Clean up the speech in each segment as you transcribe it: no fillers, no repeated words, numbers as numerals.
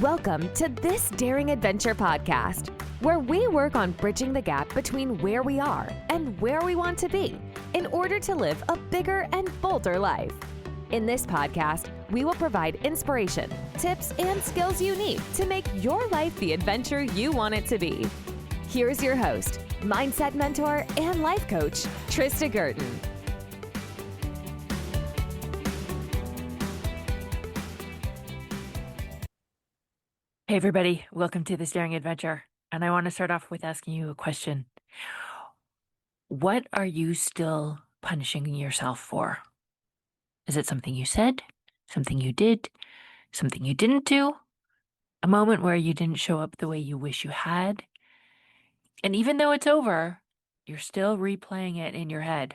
Welcome to This Daring Adventure podcast, where we work on bridging the gap between where we are and where we want to be in order to live a bigger and bolder life. In this podcast, we will provide inspiration, tips, and skills you need to make your life the adventure you want it to be. Here's your host, mindset mentor, and life coach, Trista Guertin. Hey everybody, welcome to This Daring Adventure. And I want to start off with asking you a question. What are you still punishing yourself for? Is it something you said, something you did, something you didn't do, a moment where you didn't show up the way you wish you had? And even though it's over, you're still replaying it in your head.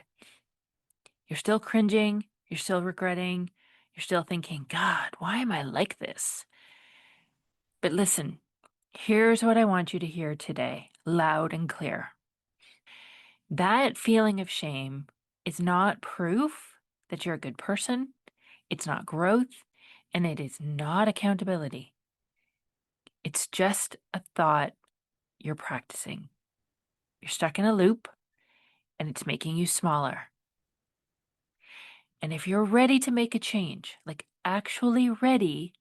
You're still cringing, you're still regretting, you're still thinking, God, why am I like this? But listen, here's what I want you to hear today, loud and clear. That feeling of shame is not proof that you're a good person. It's not growth, and it is not accountability. It's just a thought you're practicing. You're stuck in a loop, and it's making you smaller. And if you're ready to make a change, like actually ready,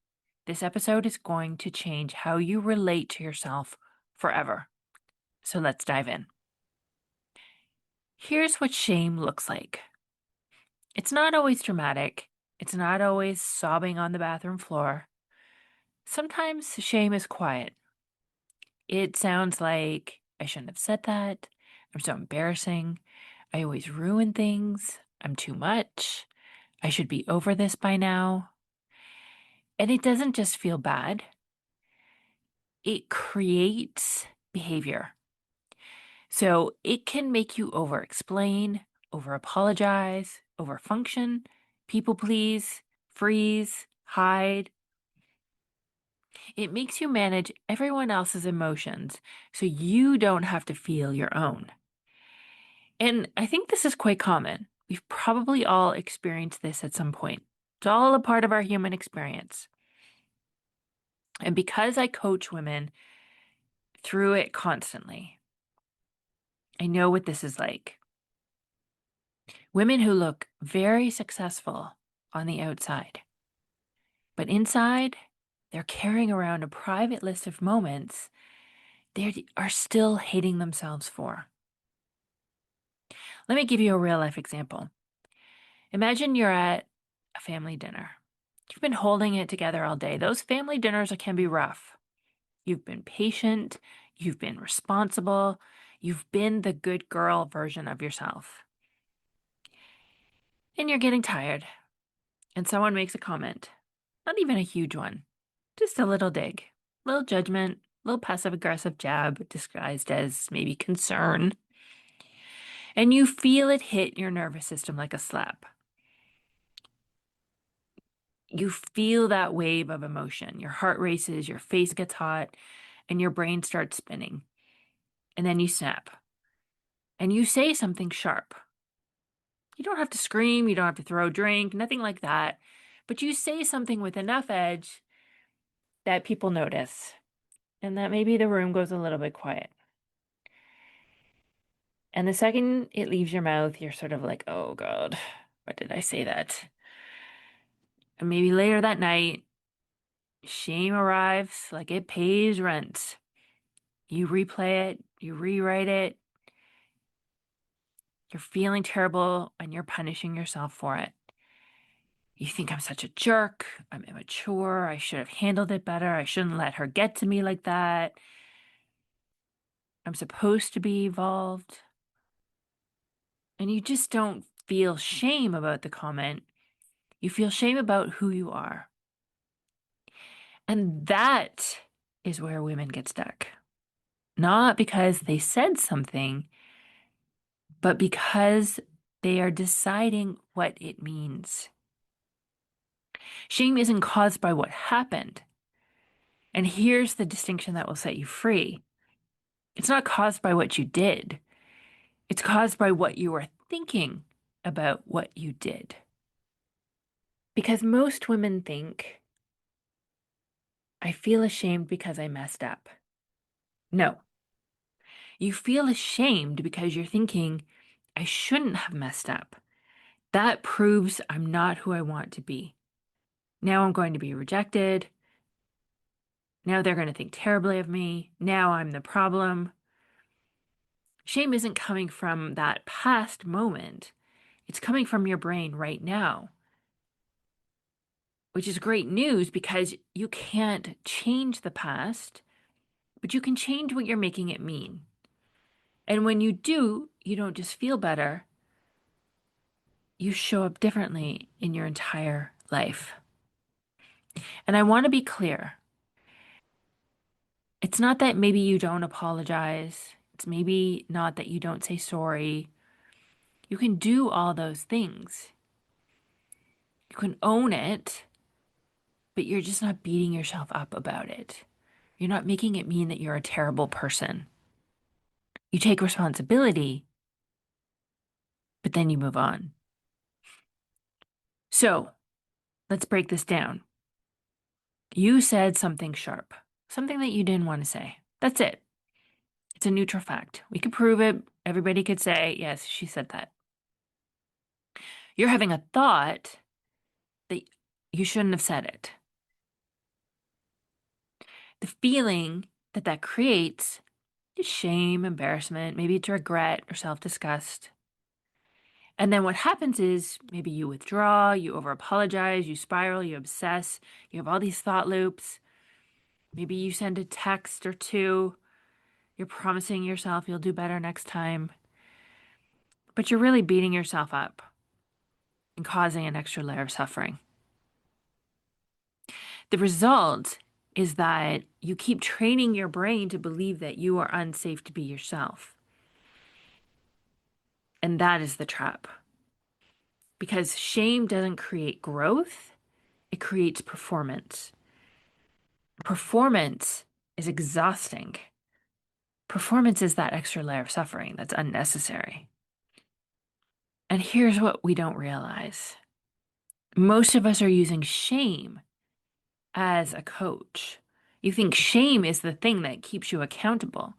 this episode is going to change how you relate to yourself forever. So let's dive in. Here's what shame looks like. It's not always dramatic. It's not always sobbing on the bathroom floor. Sometimes shame is quiet. It sounds like, I shouldn't have said that. I'm so embarrassing. I always ruin things. I'm too much. I should be over this by now. And it doesn't just feel bad. It creates behavior. So it can make you over-explain, over-apologize, over-function, people please, freeze, hide. It makes you manage everyone else's emotions so you don't have to feel your own. And I think this is quite common. We've probably all experienced this at some point. It's all a part of our human experience. And because I coach women through it constantly, I know what this is like. Women who look very successful on the outside, but inside, they're carrying around a private list of moments they are still hating themselves for. Let me give you a real life example. Imagine you're at a family dinner. You've been holding it together all day. Those family dinners can be rough. You've been patient. You've been responsible. You've been the good girl version of yourself. And you're getting tired. And someone makes a comment. Not even a huge one. Just a little dig. Little judgment. Little passive-aggressive jab disguised as maybe concern. And you feel it hit your nervous system like a slap. You feel that wave of emotion. Your heart races, your face gets hot, and your brain starts spinning. And then you snap. And you say something sharp. You don't have to scream, you don't have to throw a drink, nothing like that. But you say something with enough edge that people notice. And that maybe the room goes a little bit quiet. And the second it leaves your mouth, you're sort of like, oh God, why did I say that? And maybe later that night, shame arrives like it pays rent. You replay it, you rewrite it. You're feeling terrible and you're punishing yourself for it. You think I'm such a jerk, I'm immature, I should have handled it better, I shouldn't let her get to me like that. I'm supposed to be evolved. And you just don't feel shame about the comment. You feel shame about who you are. And that is where women get stuck. Not because they said something, but because they are deciding what it means. Shame isn't caused by what happened. And here's the distinction that will set you free. It's not caused by what you did. It's caused by what you were thinking about what you did. Because most women think I feel ashamed because I messed up. No, you feel ashamed because you're thinking, I shouldn't have messed up. That proves I'm not who I want to be. Now I'm going to be rejected. Now they're going to think terribly of me. Now I'm the problem. Shame isn't coming from that past moment. It's coming from your brain right now, which is great news because you can't change the past, but you can change what you're making it mean. And when you do, you don't just feel better, you show up differently in your entire life. And I want to be clear. It's not that maybe you don't apologize. It's maybe not that you don't say sorry. You can do all those things. You can own it, but you're just not beating yourself up about it. You're not making it mean that you're a terrible person. You take responsibility, but then you move on. So let's break this down. You said something sharp, something that you didn't want to say. That's it. It's a neutral fact. We could prove it. Everybody could say, yes, she said that. You're having a thought that you shouldn't have said it. The feeling that that creates is shame, embarrassment, maybe it's regret or self-disgust. And then what happens is maybe you withdraw, you over apologize, you spiral, you obsess, you have all these thought loops. Maybe you send a text or two. You're promising yourself you'll do better next time. But you're really beating yourself up and causing an extra layer of suffering. The result is that you keep training your brain to believe that you are unsafe to be yourself. And that is the trap. Because shame doesn't create growth, it creates performance. Performance is exhausting. Performance is that extra layer of suffering that's unnecessary. And here's what we don't realize. Most of us are using shame as a coach. You think shame is the thing that keeps you accountable,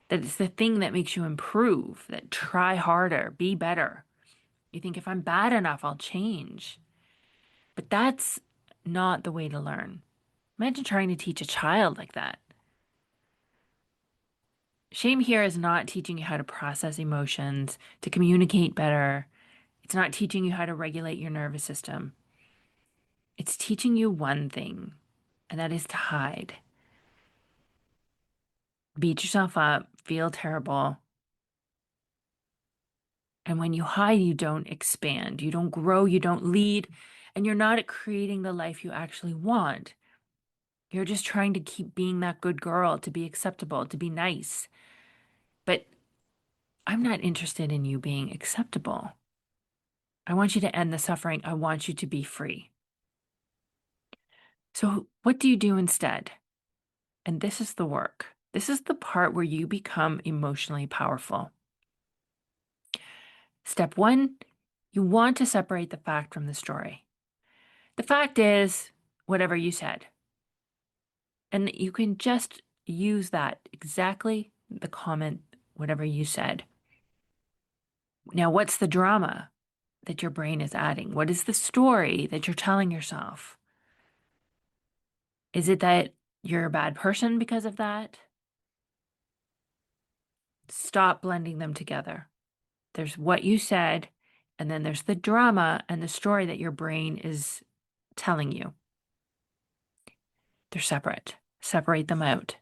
that it's the thing that makes you improve, that try harder, be better. You think if I'm bad enough, I'll change. But that's not the way to learn. Imagine trying to teach a child like that. Shame here is not teaching you how to process emotions, to communicate better. It's not teaching you how to regulate your nervous system. It's teaching you one thing, and that is to hide. Beat yourself up, feel terrible. And when you hide, you don't expand, you don't grow, you don't lead, and you're not creating the life you actually want. You're just trying to keep being that good girl, to be acceptable, to be nice. But I'm not interested in you being acceptable. I want you to end the suffering. I want you to be free. So what do you do instead? And this is the work. This is the part where you become emotionally powerful. Step one, you want to separate the fact from the story. The fact is whatever you said. And you can just use that exactly, the comment, whatever you said. Now, what's the drama that your brain is adding? What is the story that you're telling yourself? Is it that you're a bad person because of that? Stop blending them together. There's what you said, and then there's the drama and the story that your brain is telling you. They're separate. Separate them out.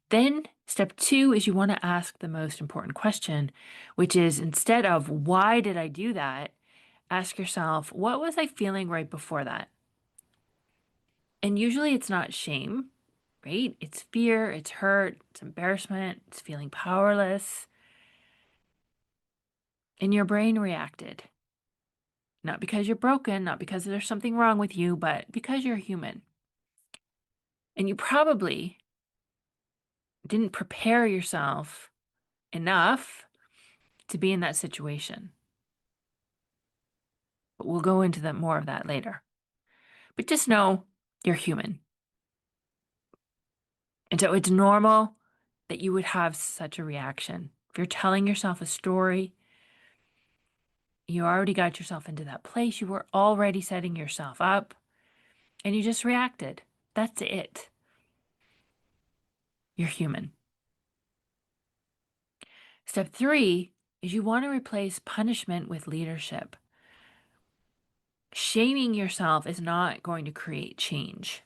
Then step two is you want to ask the most important question, which is instead of why did I do that, ask yourself, what was I feeling right before that? And usually it's not shame, right? It's fear, it's hurt, it's embarrassment, it's feeling powerless. And your brain reacted. Not because you're broken, not because there's something wrong with you, but because you're human. And you probably didn't prepare yourself enough to be in that situation. But we'll go into more of that later. But just know you're human. And so it's normal that you would have such a reaction. If you're telling yourself a story, you already got yourself into that place. You were already setting yourself up and you just reacted. That's it. You're human. Step 3 is you want to replace punishment with leadership. Shaming yourself is not going to create change.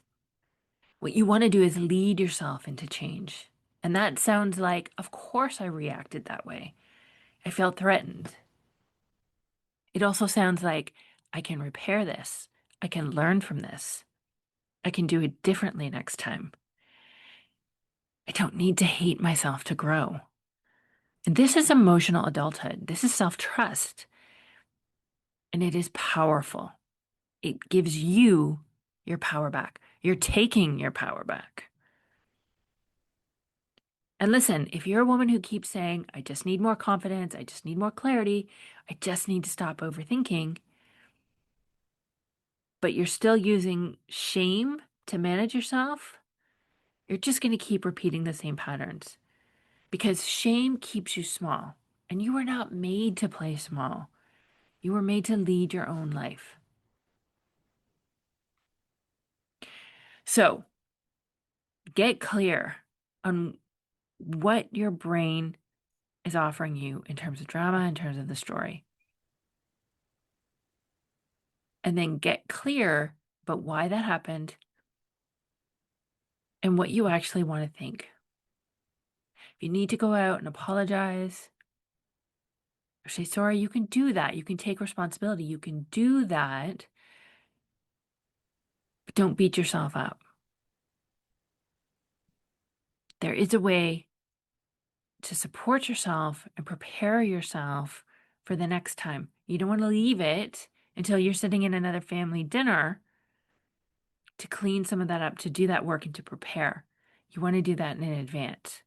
What you want to do is lead yourself into change. And that sounds like, of course, I reacted that way. I felt threatened. It also sounds like I can repair this. I can learn from this. I can do it differently next time. I don't need to hate myself to grow. And this is emotional adulthood. This is self-trust. And it is powerful. It gives you your power back. You're taking your power back. And listen, if you're a woman who keeps saying, I just need more confidence, I just need more clarity, I just need to stop overthinking, but you're still using shame to manage yourself, you're just going to keep repeating the same patterns because shame keeps you small and you were not made to play small. You were made to lead your own life. So get clear on what your brain is offering you in terms of drama, in terms of the story. And then get clear about why that happened and what you actually want to think. If you need to go out and apologize or say sorry, you can do that. You can take responsibility. You can do that, but don't beat yourself up. There is a way to support yourself and prepare yourself for the next time. You don't want to leave it until you're sitting in another family dinner to clean some of that up, to do that work and to prepare. You want to do that in advance.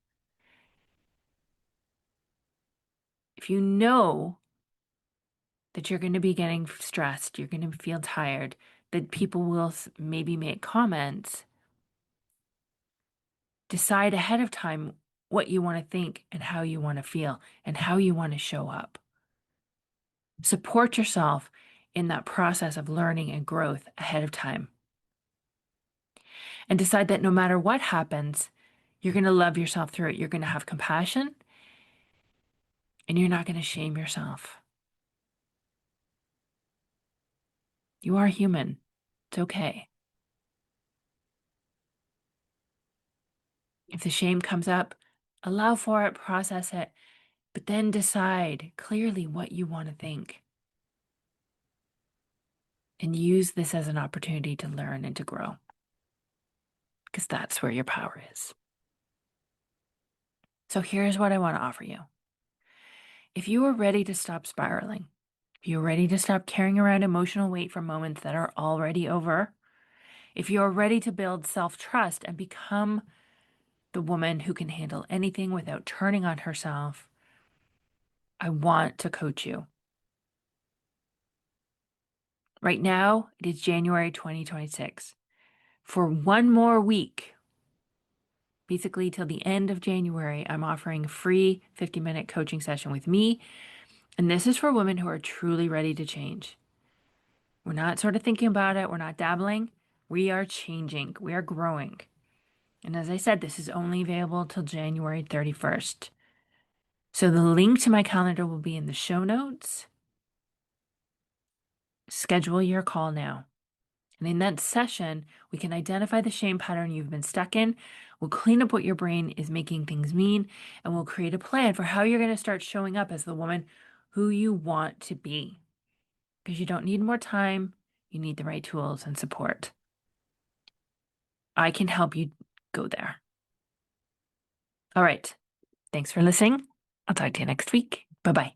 If you know that you're going to be getting stressed, you're going to feel tired, that people will maybe make comments, decide ahead of time what you want to think and how you want to feel and how you want to show up. Support yourself in that process of learning and growth ahead of time. And decide that no matter what happens, you're going to love yourself through it. You're going to have compassion and you're not going to shame yourself. You are human. It's okay. If the shame comes up, allow for it, process it, but then decide clearly what you want to think. And use this as an opportunity to learn and to grow. Because that's where your power is. So here's what I want to offer you. If you are ready to stop spiraling, if you're ready to stop carrying around emotional weight from moments that are already over, if you're ready to build self-trust and become the woman who can handle anything without turning on herself, I want to coach you. Right now, it is January 2026. For one more week, basically till the end of January, I'm offering a free 50-minute coaching session with me. And this is for women who are truly ready to change. We're not sort of thinking about it. We're not dabbling. We are changing. We are growing. And as I said, this is only available till January 31st. So the link to my calendar will be in the show notes. Schedule your call now. And in that session, we can identify the shame pattern you've been stuck in. We'll clean up what your brain is making things mean, and we'll create a plan for how you're going to start showing up as the woman who you want to be. Because you don't need more time, you need the right tools and support. I can help you go there. All right. Thanks for listening. I'll talk to you next week. Bye-bye.